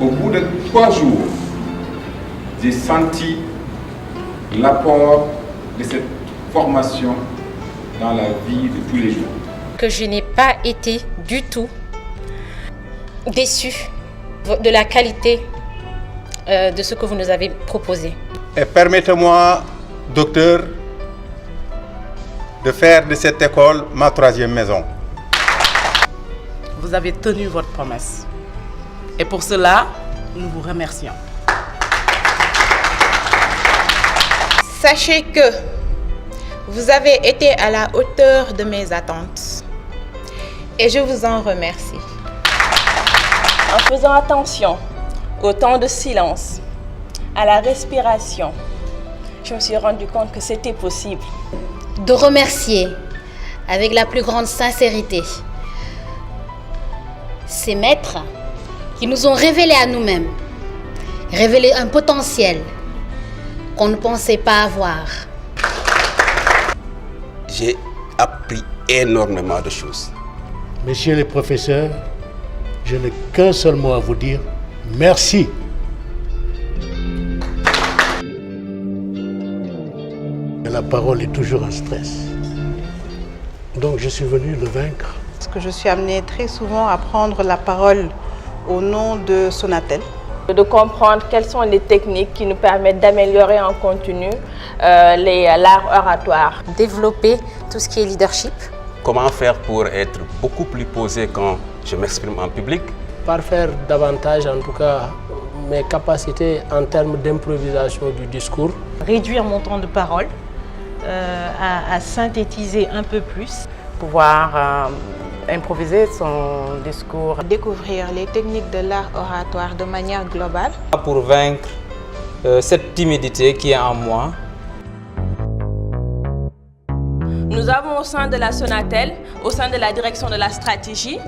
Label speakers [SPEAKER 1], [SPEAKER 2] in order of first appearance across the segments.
[SPEAKER 1] Au bout de 3 jours, j'ai senti l'apport de cette formation dans la vie de tous les jours.
[SPEAKER 2] Que je n'ai pas été du tout déçue de la qualité de ce que vous nous avez proposé.
[SPEAKER 3] Et permettez-moi, docteur, de faire de cette école ma 3e maison.
[SPEAKER 4] Vous avez tenu votre promesse. Et pour cela, nous vous remercions.
[SPEAKER 5] Sachez que vous avez été à la hauteur de mes attentes. Et je vous en remercie.
[SPEAKER 6] En faisant attention au temps de silence, à la respiration, je me suis rendu compte que c'était possible.
[SPEAKER 2] De remercier avec la plus grande sincérité ces maîtres qui nous ont révélé à nous-mêmes, révélé un potentiel qu'on ne pensait pas avoir.
[SPEAKER 7] J'ai appris énormément de choses.
[SPEAKER 8] Messieurs les professeurs, je n'ai qu'un seul mot à vous dire, merci. La parole est toujours un stress. Donc je suis venu le vaincre.
[SPEAKER 5] Parce que je suis amenée très souvent à prendre la parole au nom de Sonatel.
[SPEAKER 6] De comprendre quelles sont les techniques qui nous permettent d'améliorer en continu l'art oratoire.
[SPEAKER 2] Développer tout ce qui est leadership.
[SPEAKER 7] Comment faire pour être beaucoup plus posé quand je m'exprime en public?
[SPEAKER 9] Parfaire davantage, en tout cas, mes capacités en termes d'improvisation du discours.
[SPEAKER 10] Réduire mon temps de parole, à synthétiser un peu plus.
[SPEAKER 4] Pouvoir improviser son discours.
[SPEAKER 5] Découvrir les techniques de l'art oratoire de manière globale.
[SPEAKER 11] Pour vaincre cette timidité qui est en moi.
[SPEAKER 6] Nous avons au sein de la Sonatel, au sein de la direction de la stratégie,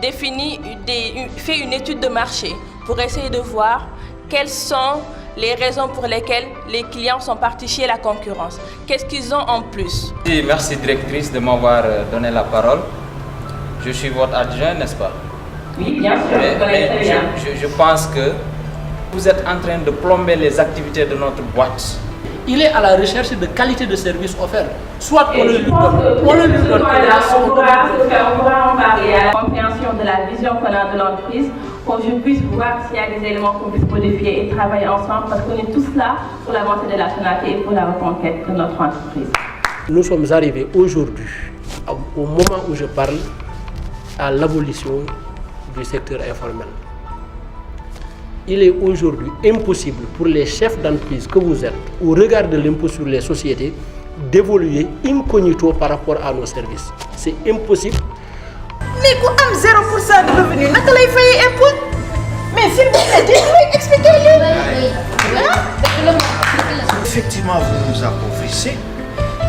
[SPEAKER 6] fait une étude de marché pour essayer de voir quelles sont les raisons pour lesquelles les clients sont partis chez la concurrence. Qu'est-ce qu'ils ont en plus?
[SPEAKER 11] Merci directrice de m'avoir donné la parole. Je suis votre adjoint, n'est-ce pas?
[SPEAKER 6] Oui, bien sûr.
[SPEAKER 11] Je pense que vous êtes en train de plomber les activités de notre boîte.
[SPEAKER 9] Il est à la recherche de qualité de service offert. Soit on le lui donne,
[SPEAKER 6] on pourra en parler à la compréhension de la vision qu'on a de l'entreprise, pour que je puisse voir s'il y a des éléments qu'on puisse modifier et travailler ensemble, parce qu'on est tous là pour l'avancée de la Sonatel et pour la reconquête de notre entreprise.
[SPEAKER 9] Nous sommes arrivés aujourd'hui, au moment où je parle, à l'abolition du secteur informel. Il est aujourd'hui impossible pour les chefs d'entreprise que vous êtes, au regard de l'impôt sur les sociétés, d'évoluer incognito par rapport à nos services. C'est impossible.
[SPEAKER 5] Mais ku am 0% de revenu, naka lay fay impôt? Mais s'il vous plaît, dites-moi, expliquez-le.
[SPEAKER 12] Effectivement, vous nous appauvrissez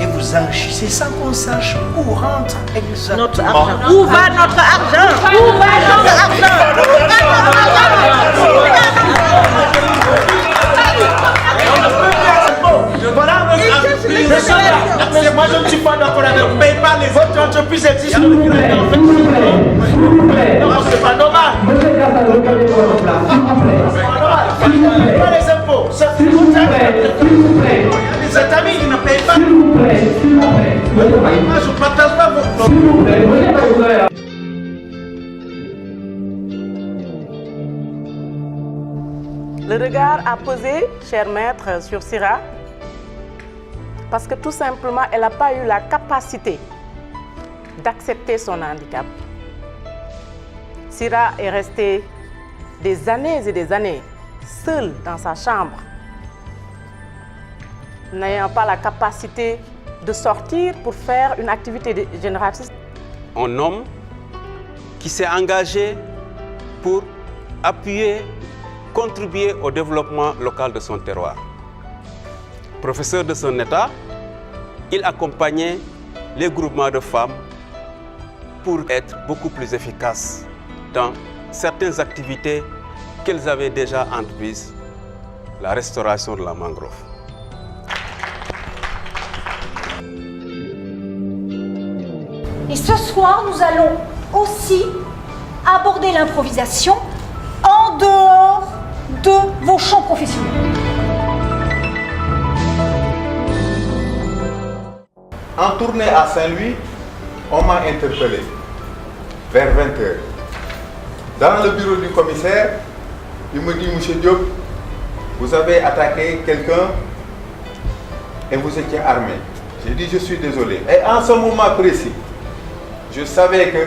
[SPEAKER 12] et vous enrichissez sans qu'on sache où rentre exactement
[SPEAKER 5] notre argent. Où va notre argent? Où va notre argent?
[SPEAKER 12] Voilà notre entreprise. Moi, je ne suis pas d'accord avec vous. Paye pas les votre entreprise existe. S'il vous plaît. Non, c'est pas normal. Pas les impôts. S'il vous plaît. Les amis, ils ne payent pas. Moi, je ne partage pas votre nom.
[SPEAKER 4] Le regard à poser, cher maître, sur Sira, parce que tout simplement, elle n'a pas eu la capacité d'accepter son handicap. Sira est restée des années et des années seule dans sa chambre, n'ayant pas la capacité de sortir pour faire une activité génératrice.
[SPEAKER 7] Un homme qui s'est engagé pour appuyer, contribuer au développement local de son terroir. Professeur de son état, il accompagnait les groupements de femmes pour être beaucoup plus efficaces dans certaines activités qu'elles avaient déjà entreprises, la restauration de la mangrove.
[SPEAKER 13] Et ce soir, nous allons aussi aborder l'improvisation en dehors de vos champs professionnels.
[SPEAKER 3] En tournée à Saint-Louis, on m'a interpellé vers 20h. Dans le bureau du commissaire, il me dit, Monsieur Diop, vous avez attaqué quelqu'un et vous étiez armé. J'ai dit, je suis désolé. Et en ce moment précis, je savais que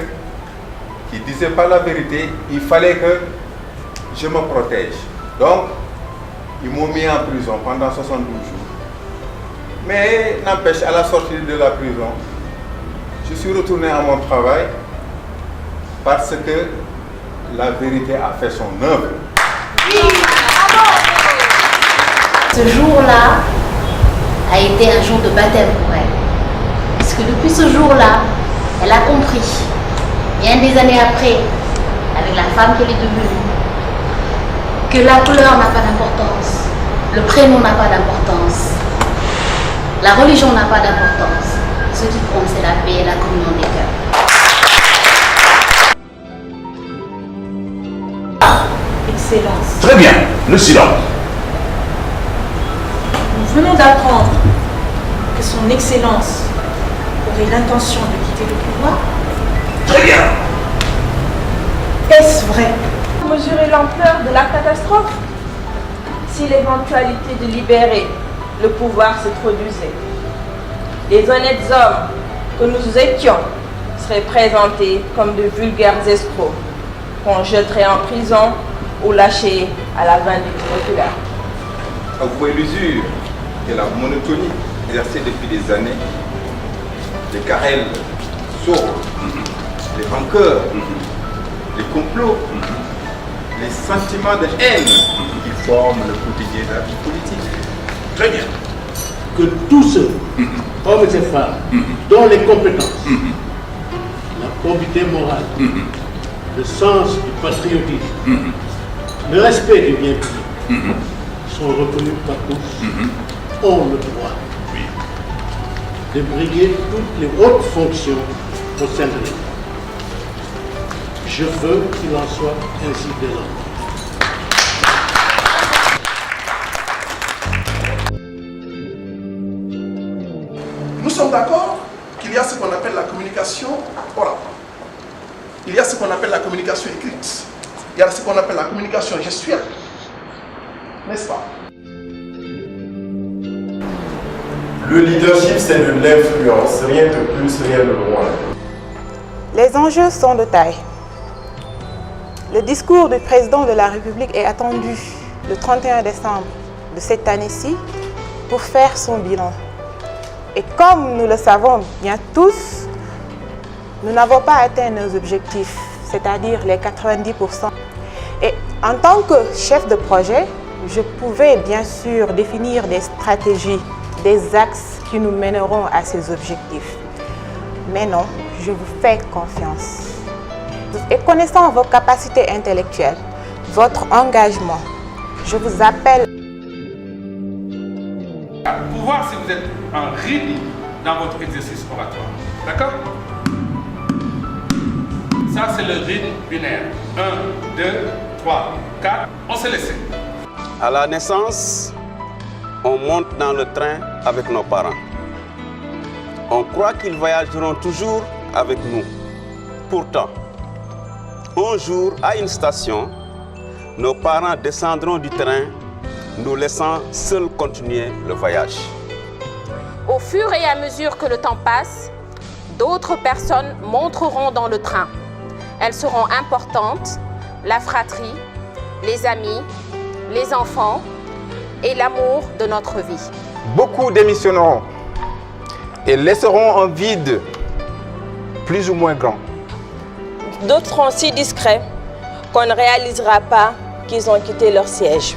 [SPEAKER 3] qu'il ne disait pas la vérité, il fallait que je me protège. Donc, ils m'ont mis en prison pendant 72 jours. Mais n'empêche, à la sortie de la prison, je suis retourné à mon travail parce que la vérité a fait son œuvre.
[SPEAKER 2] Ce jour-là a été un jour de baptême pour elle. Puisque depuis ce jour-là, elle a compris, bien des années après, avec la femme qu'elle est devenue, que la couleur n'a pas d'importance, le prénom n'a pas d'importance, la religion n'a pas d'importance. Ce qui compte, c'est la paix et la communion des cœurs.
[SPEAKER 13] Excellence.
[SPEAKER 12] Très bien, le silence.
[SPEAKER 13] Nous venons d'apprendre que son Excellence aurait l'intention de quitter le pouvoir.
[SPEAKER 12] Très bien.
[SPEAKER 13] Est-ce vrai?
[SPEAKER 6] Mesurer l'ampleur de la catastrophe. Si l'éventualité de libérer le pouvoir se produisait, les honnêtes hommes que nous étions seraient présentés comme de vulgaires escrocs qu'on jetterait en prison ou lâchés à la vindicte populaire.
[SPEAKER 3] Avouez l'usure et la monotonie exercée depuis des années, les querelles sourdes, les rancœurs, les complots, les sentiments de haine qui forment le quotidien de la vie politique.
[SPEAKER 12] Très bien.
[SPEAKER 8] Que tous ceux, hommes et femmes, dont les compétences, la probité morale, le sens du patriotisme, le respect du bien public sont reconnus par tous, ont le droit de briguer toutes les hautes fonctions au sein de l'État. Je veux qu'il en soit ainsi désormais.
[SPEAKER 14] Nous sommes d'accord qu'il y a ce qu'on appelle la communication orale. Il y a ce qu'on appelle la communication écrite. Il y a ce qu'on appelle la communication gestuelle. N'est-ce pas?
[SPEAKER 15] Le leadership, c'est de l'influence, rien de plus, rien de moins.
[SPEAKER 4] Les enjeux sont de taille. Le discours du président de la République est attendu le 31 décembre de cette année-ci pour faire son bilan. Et comme nous le savons bien tous, nous n'avons pas atteint nos objectifs, c'est-à-dire les 90%. Et en tant que chef de projet, je pouvais bien sûr définir des stratégies, des axes qui nous mèneront à ces objectifs. Mais non, je vous fais confiance. Et connaissant vos capacités intellectuelles, votre engagement, je vous appelle
[SPEAKER 16] pour voir si vous êtes en rythme dans votre exercice oratoire. D'accord? Ça, c'est le rythme binaire. 1, 2, 3, 4. On se laisse.
[SPEAKER 7] À la naissance, on monte dans le train avec nos parents. On croit qu'ils voyageront toujours avec nous. Pourtant, un jour, à une station, nos parents descendront du train, nous laissant seuls continuer le voyage.
[SPEAKER 17] Au fur et à mesure que le temps passe, d'autres personnes monteront dans le train. Elles seront importantes, la fratrie, les amis, les enfants et l'amour de notre vie.
[SPEAKER 3] Beaucoup démissionneront et laisseront un vide plus ou moins grand.
[SPEAKER 6] D'autres seront si discrets qu'on ne réalisera pas qu'ils ont quitté leur siège.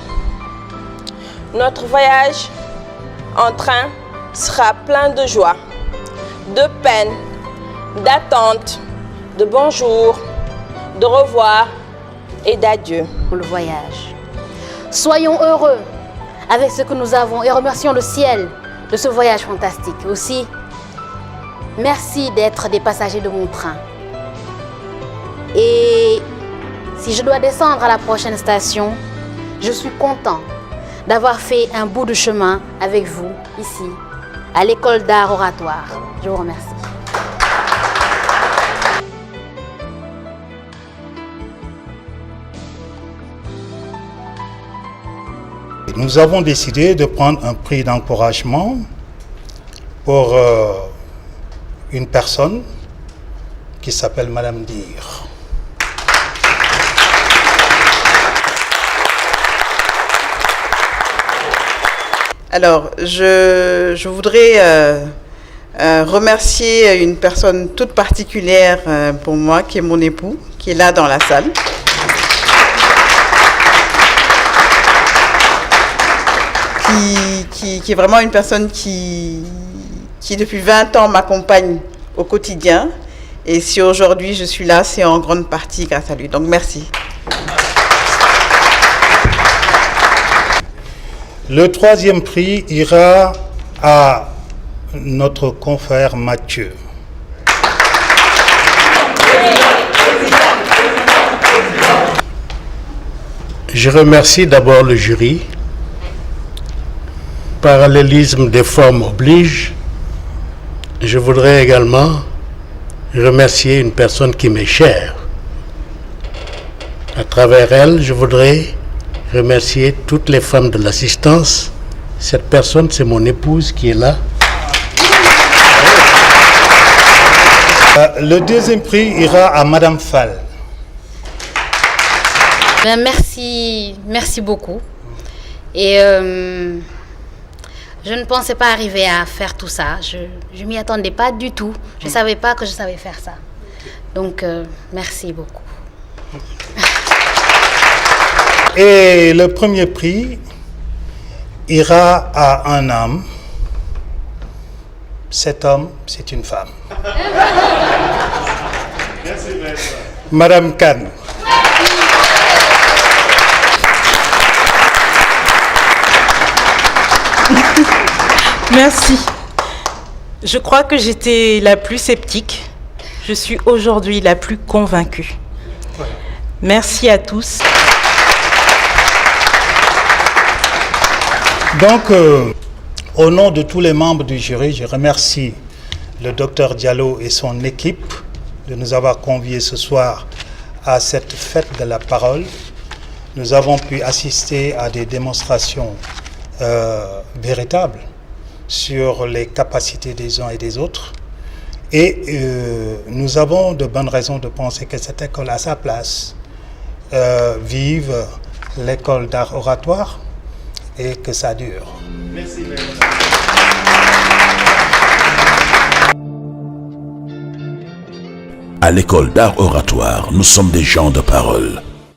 [SPEAKER 6] Notre voyage en train sera plein de joie, de peine, d'attente, de bonjour, de revoir et d'adieu.
[SPEAKER 2] Pour le voyage. Soyons heureux avec ce que nous avons et remercions le ciel de ce voyage fantastique. Aussi, merci d'être des passagers de mon train. Et si je dois descendre à la prochaine station, je suis content d'avoir fait un bout de chemin avec vous ici, à l'école d'art oratoire. Je vous remercie.
[SPEAKER 18] Nous avons décidé de prendre un prix d'encouragement pour une personne qui s'appelle Madame Dir.
[SPEAKER 19] Alors, je voudrais remercier une personne toute particulière pour moi, qui est mon époux, qui est là dans la salle. Qui est vraiment une personne qui depuis 20 ans m'accompagne au quotidien. Et si aujourd'hui je suis là, c'est en grande partie grâce à lui. Donc merci.
[SPEAKER 18] Le troisième prix ira à notre confrère Mathieu.
[SPEAKER 8] Je remercie d'abord le jury. Parallélisme des formes oblige. Je voudrais également remercier une personne qui m'est chère. À travers elle, je voudrais remercier toutes les femmes de l'assistance. Cette personne, c'est mon épouse qui est là.
[SPEAKER 18] Le deuxième prix ira à Madame Fall.
[SPEAKER 2] Merci beaucoup. Et je ne pensais pas arriver à faire tout ça. Je m'y attendais pas du tout. Je ne savais pas que je savais faire ça. Donc, merci beaucoup.
[SPEAKER 18] Et le premier prix ira à un homme. Cet homme, c'est une femme. Madame Khan.
[SPEAKER 10] Merci. Je crois que j'étais la plus sceptique. Je suis aujourd'hui la plus convaincue. Merci à tous.
[SPEAKER 18] Donc, au nom de tous les membres du jury, je remercie le docteur Diallo et son équipe de nous avoir conviés ce soir à cette fête de la parole. Nous avons pu assister à des démonstrations véritables sur les capacités des uns et des autres. Et nous avons de bonnes raisons de penser que cette école a sa place. Vive l'école d'art oratoire et que ça dure.
[SPEAKER 8] Merci.
[SPEAKER 20] À l'école d'art oratoire, nous sommes des gens de parole.